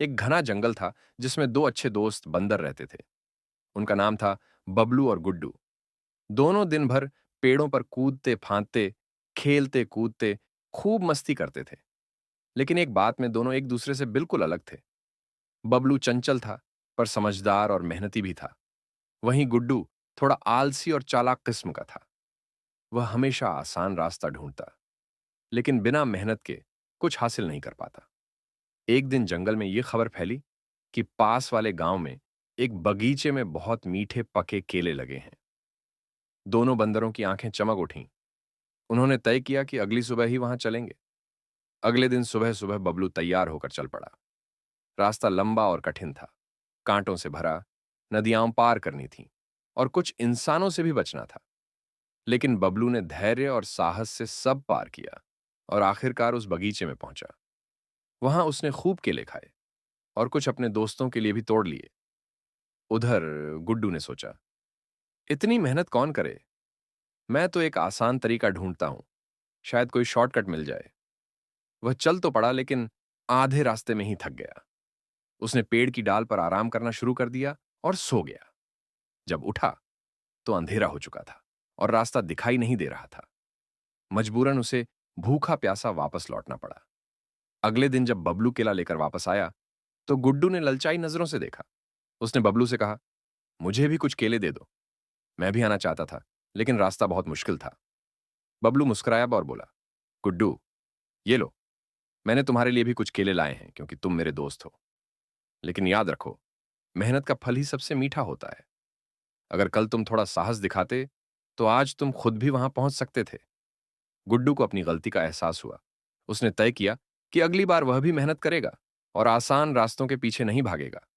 एक घना जंगल था जिसमें दो अच्छे दोस्त बंदर रहते थे। उनका नाम था बबलू और गुड्डू। दोनों दिन भर पेड़ों पर कूदते फांदते, खेलते कूदते, खूब मस्ती करते थे। लेकिन एक बात में दोनों एक दूसरे से बिल्कुल अलग थे। बबलू चंचल था, पर समझदार और मेहनती भी था। वहीं गुड्डू थोड़ा आलसी और चालाक किस्म का था। वह हमेशा आसान रास्ता ढूंढता, लेकिन बिना मेहनत के कुछ हासिल नहीं कर पाता। एक दिन जंगल में यह खबर फैली कि पास वाले गांव में एक बगीचे में बहुत मीठे पके केले लगे हैं। दोनों बंदरों की आंखें चमक उठीं। उन्होंने तय किया कि अगली सुबह ही वहां चलेंगे। अगले दिन सुबह सुबह बबलू तैयार होकर चल पड़ा। रास्ता लंबा और कठिन था, कांटों से भरा, नदियां पार करनी थीं और कुछ इंसानों से भी बचना था। लेकिन बबलू ने धैर्य और साहस से सब पार किया और आखिरकार उस बगीचे में पहुंचा। वहां उसने खूब केले खाए और कुछ अपने दोस्तों के लिए भी तोड़ लिए। उधर गुड्डू ने सोचा, इतनी मेहनत कौन करे? मैं तो एक आसान तरीका ढूंढता हूं, शायद कोई शॉर्टकट मिल जाए। वह चल तो पड़ा, लेकिन आधे रास्ते में ही थक गया। उसने पेड़ की डाल पर आराम करना शुरू कर दिया और सो गया। जब उठा तो अंधेरा हो चुका था और रास्ता दिखाई नहीं दे रहा था। मजबूरन उसे भूखा प्यासा वापस लौटना पड़ा। अगले दिन जब बबलू केला लेकर वापस आया, तो गुड्डू ने ललचाई नजरों से देखा। उसने बबलू से कहा, मुझे भी कुछ केले दे दो। मैं भी आना चाहता था, लेकिन रास्ता बहुत मुश्किल था। बबलू मुस्कुराया और बोला, गुड्डू, ये लो, मैंने तुम्हारे लिए भी कुछ केले लाए हैं क्योंकि तुम मेरे दोस्त हो। लेकिन याद रखो, मेहनत का फल ही सबसे मीठा होता है। अगर कल तुम थोड़ा साहस दिखाते, तो आज तुम खुद भी वहां पहुंच सकते थे। गुड्डू को अपनी गलती का एहसास हुआ। उसने तय किया कि अगली बार वह भी मेहनत करेगा और आसान रास्तों के पीछे नहीं भागेगा।